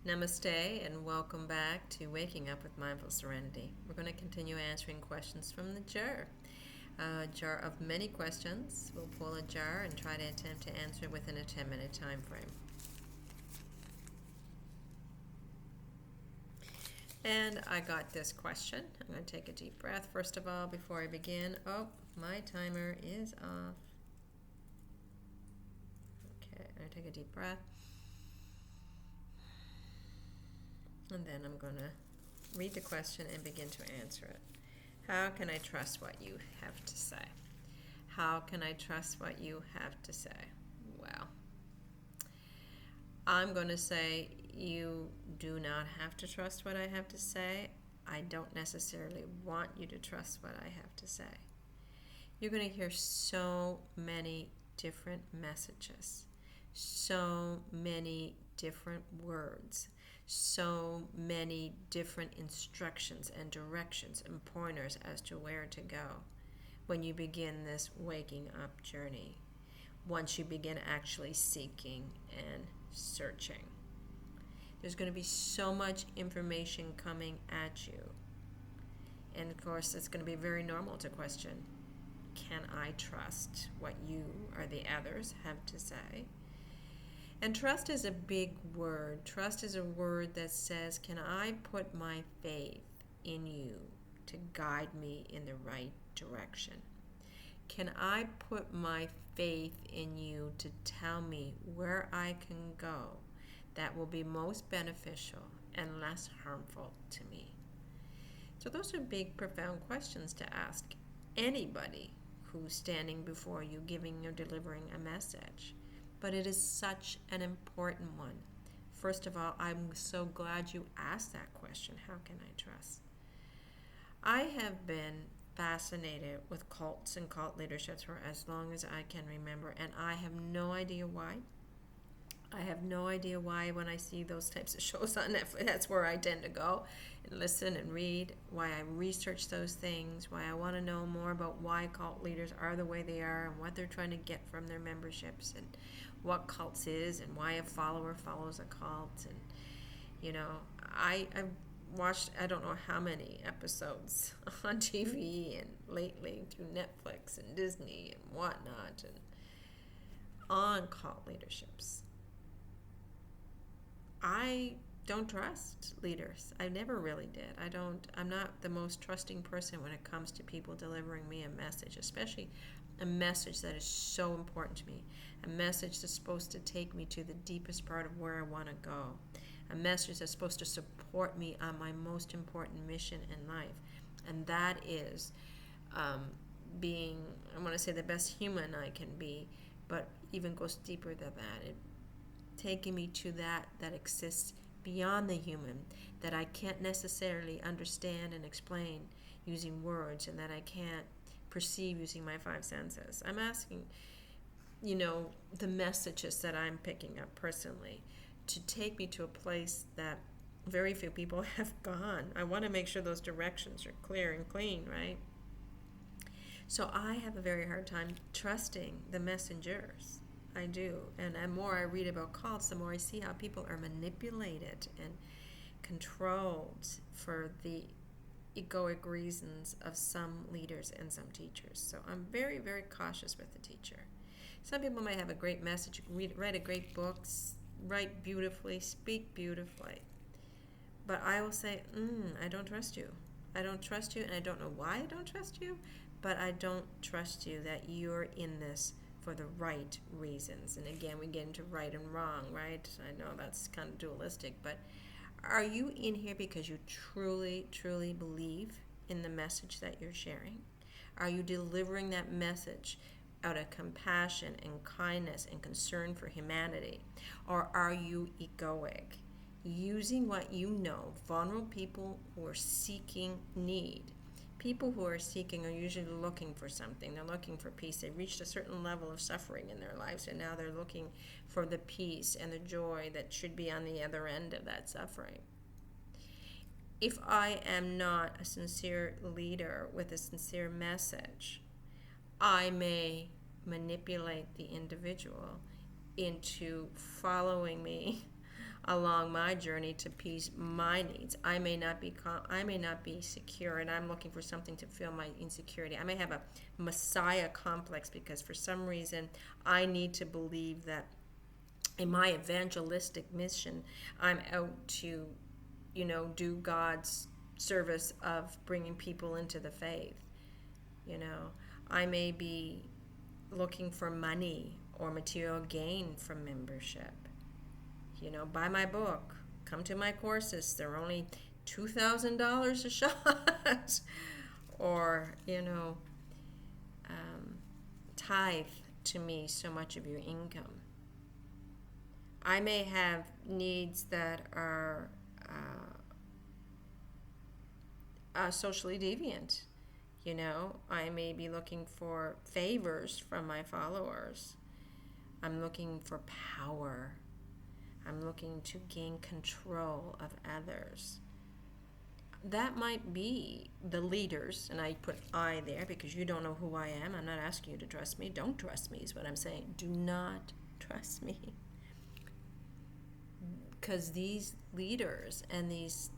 Namaste and welcome back to Waking Up with Mindful Serenity. We're going to continue answering questions from the jar. A jar of many questions. We'll pull a jar and try to attempt to answer it within a 10-minute time frame. And I got this question. I'm going to take a deep breath first of all before I begin. Oh, my timer is off. Okay, I'm going to take a deep breath. And then I'm going to read the question and begin to answer it. How can I trust what you have to say? How can I trust what you have to say? Well, I'm going to say you do not have to trust what I have to say. I don't necessarily want you to trust what I have to say. You're going to hear so many different messages, so many different words, so many different instructions and directions and pointers as to where to go when you begin this waking up journey, once you begin actually seeking and searching. There's going to be so much information coming at you. And of course, it's going to be very normal to question, can I trust what you or the others have to say? And trust is a big word. Trust is a word that says, can I put my faith in you to guide me in the right direction? Can I put my faith in you to tell me where I can go that will be most beneficial and less harmful to me? So those are big, profound questions to ask anybody who's standing before you, giving or delivering a message. But it is such an important one. First of all, I'm so glad you asked that question. How can I trust? I have been fascinated with cults and cult leaderships for as long as I can remember, and I have no idea why. I have no idea why when I see those types of shows on Netflix, that's where I tend to go and listen and read, why I research those things, why I want to know more about why cult leaders are the way they are and what they're trying to get from their memberships and what cults is and why a follower follows a cult. And, I've watched I don't know how many episodes on TV and lately through Netflix and Disney and whatnot and on cult leaderships. I don't trust leaders. I never really did. I'm not the most trusting person when it comes to people delivering me a message, especially a message that is so important to me. A message that's supposed to take me to the deepest part of where I want to go. A message that's supposed to support me on my most important mission in life. And that is being, I want to say, the best human I can be, but even goes deeper than that. Taking me to that exists beyond the human, that I can't necessarily understand and explain using words, and that I can't perceive using my five senses. I'm asking, the messages that I'm picking up personally to take me to a place that very few people have gone. I want to make sure those directions are clear and clean, right? So I have a very hard time trusting the messengers. I do. And the more I read about cults, the more I see how people are manipulated and controlled for the egoic reasons of some leaders and some teachers. So I'm very, very cautious with the teacher. Some people might have a great message, write a great book, write beautifully, speak beautifully. But I will say, I don't trust you. I don't trust you, and I don't know why I don't trust you, but I don't trust you that you're in this for the right reasons. And again, we get into right and wrong, right? I know that's kind of dualistic, but are you in here because you truly, truly believe in the message that you're sharing? Are you delivering that message out of compassion and kindness and concern for humanity? Or are you egoic, using what you know, vulnerable people who are seeking need? People who are seeking are usually looking for something. They're looking for peace. They've reached a certain level of suffering in their lives, and now they're looking for the peace and the joy that should be on the other end of that suffering. If I am not a sincere leader with a sincere message, I may manipulate the individual into following me along my journey to peace my needs. I may not be secure, and I'm looking for something to fill my insecurity. I may have a messiah complex because for some reason I need to believe that in my evangelistic mission I'm out to, do God's service of bringing people into the faith. I may be looking for money or material gain from membership. Buy my book, come to my courses. They're only $2,000 a shot. Or, tithe to me so much of your income. I may have needs that are socially deviant. I may be looking for favors from my followers. I'm looking for power. I'm looking to gain control of others. That might be the leaders, and I put I there because you don't know who I am. I'm not asking you to trust me. Don't trust me is what I'm saying. Do not trust me. Because these leaders and these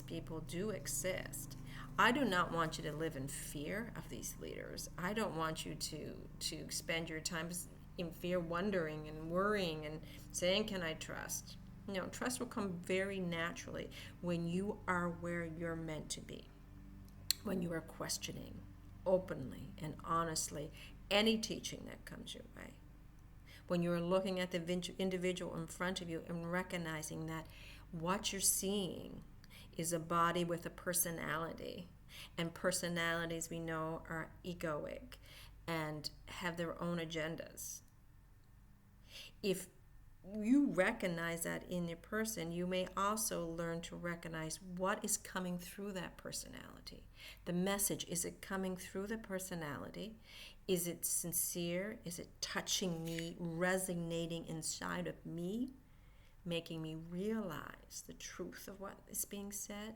people do exist. I do not want you to live in fear of these leaders. I don't want you to spend your time in fear, wondering and worrying and saying, can I trust? No, trust will come very naturally when you are where you're meant to be, when you are questioning openly and honestly any teaching that comes your way, when you're looking at the individual in front of you and recognizing that what you're seeing is a body with a personality, and personalities we know are egoic and have their own agendas. If you recognize that in your person, you may also learn to recognize what is coming through that personality. The message, is it coming through the personality? Is it sincere? Is it touching me, resonating inside of me, making me realize the truth of what is being said?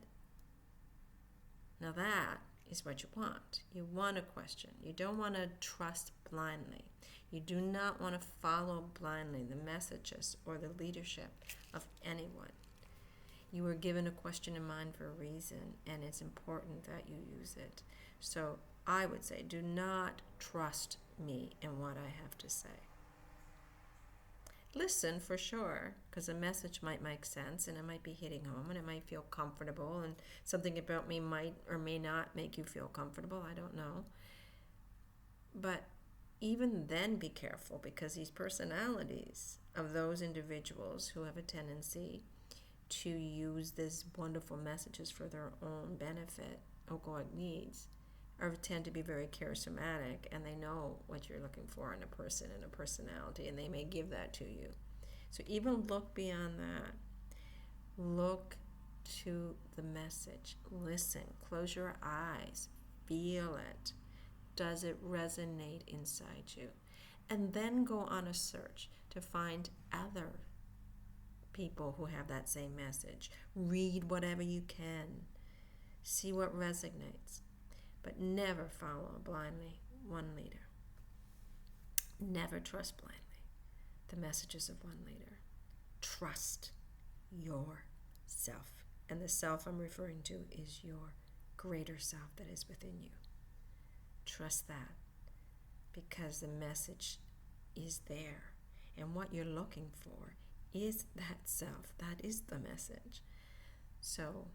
Now that is what you want. You want to question. You don't want to trust blindly. You do not want to follow blindly the messages or the leadership of anyone. You were given a question in mind for a reason, and it's important that you use it. So I would say, do not trust me in what I have to say. Listen for sure, because a message might make sense and it might be hitting home and it might feel comfortable, and something about me might or may not make you feel comfortable. I don't know. But even then be careful, because these personalities of those individuals who have a tendency to use these wonderful messages for their own benefit or God needs or tend to be very charismatic, and they know what you're looking for in a person and a personality, and they may give that to you. So even look beyond that. Look to the message. Listen. Close your eyes. Feel it. Does it resonate inside you? And then go on a search to find other people who have that same message. Read whatever you can. See what resonates. But never follow blindly one leader. Never trust blindly the messages of one leader. Trust yourself. And the self I'm referring to is your greater self that is within you. Trust that, because the message is there. And what you're looking for is that self. That is the message. So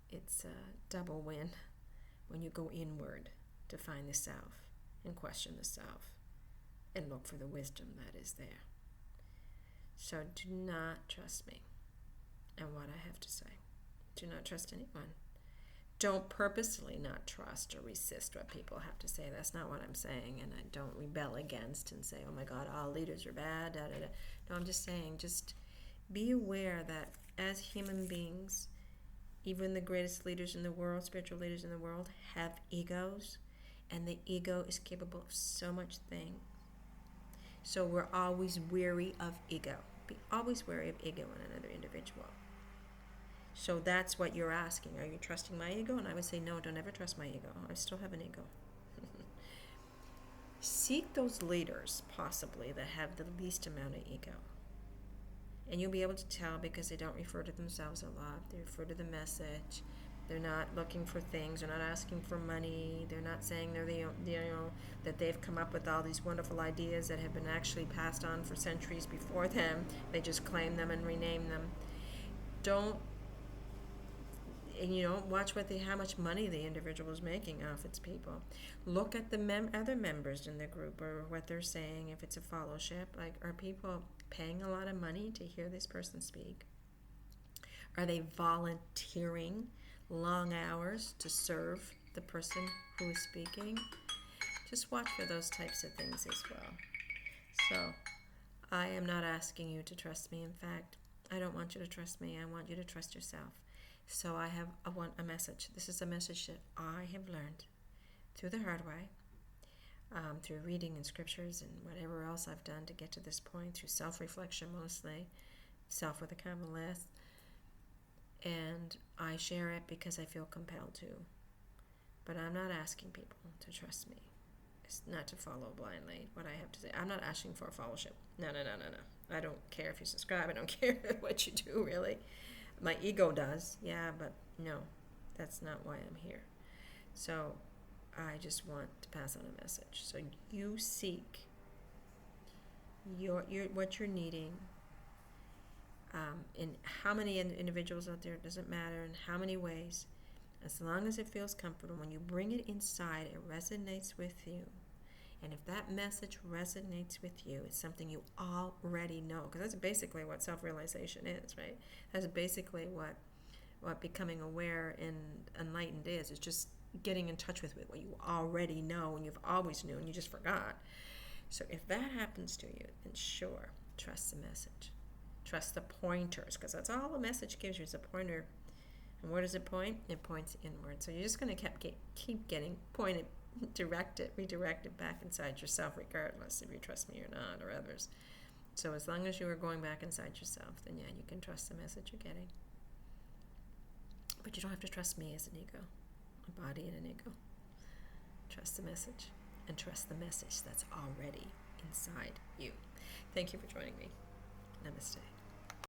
it's a double win when you go inward to find the self and question the self and look for the wisdom that is there. So do not trust me and what I have to say. Do not trust anyone. Don't purposely not trust or resist what people have to say. That's not what I'm saying. And I don't rebel against and say, oh my God, all leaders are bad. Da, da, da. No, I'm just saying, just be aware that as human beings, even the greatest leaders in the world, spiritual leaders in the world, have egos, and the ego is capable of so much things. So we're always wary of ego. Be always wary of ego in another individual. So that's what you're asking. Are you trusting my ego? And I would say, no, don't ever trust my ego. I still have an ego. Seek those leaders, possibly, that have the least amount of ego. And you'll be able to tell because they don't refer to themselves a lot. They refer to the message. They're not looking for things. They're not asking for money. They're not saying that they've come up with all these wonderful ideas that have been actually passed on for centuries before them. They just claim them and rename them. Don't watch how much money the individual is making off its people. Look at the other members in the group or what they're saying. If it's a fellowship, like, are people paying a lot of money to hear this person speak? Are they volunteering long hours to serve the person who is speaking? Just watch for those types of things as well. So I am not asking you to trust me. In fact, I don't want you to trust me. I want you to trust yourself. So I want a message. This is a message that I have learned through the hard way, through reading in scriptures and whatever else I've done to get to this point, through self-reflection mostly, self with a capital S. And I share it because I feel compelled to. But I'm not asking people to trust me. It's not to follow blindly what I have to say. I'm not asking for a fellowship. No. I don't care if you subscribe. I don't care what you do, really. My ego does, yeah, but no, that's not why I'm here. So I just want to pass on a message. So you seek what you're needing. In how many individuals out there, it doesn't matter, in how many ways. As long as it feels comfortable, when you bring it inside, it resonates with you. And if that message resonates with you, it's something you already know. Because that's basically what self-realization is, right? That's basically what becoming aware and enlightened is. It's just getting in touch with what you already know and you've always knew and you just forgot. So if that happens to you, then sure, trust the message. Trust the pointers, because that's all the message gives you is a pointer. And where does it point? It points inward. So you're just going to keep getting pointed, redirected back inside yourself, regardless if you trust me or not, or others. So as long as you are going back inside yourself, then yeah, you can trust the message you're getting. But you don't have to trust me as an ego, a body and an ego. Trust the message, and trust the message that's already inside you. Thank you for joining me. Namaste.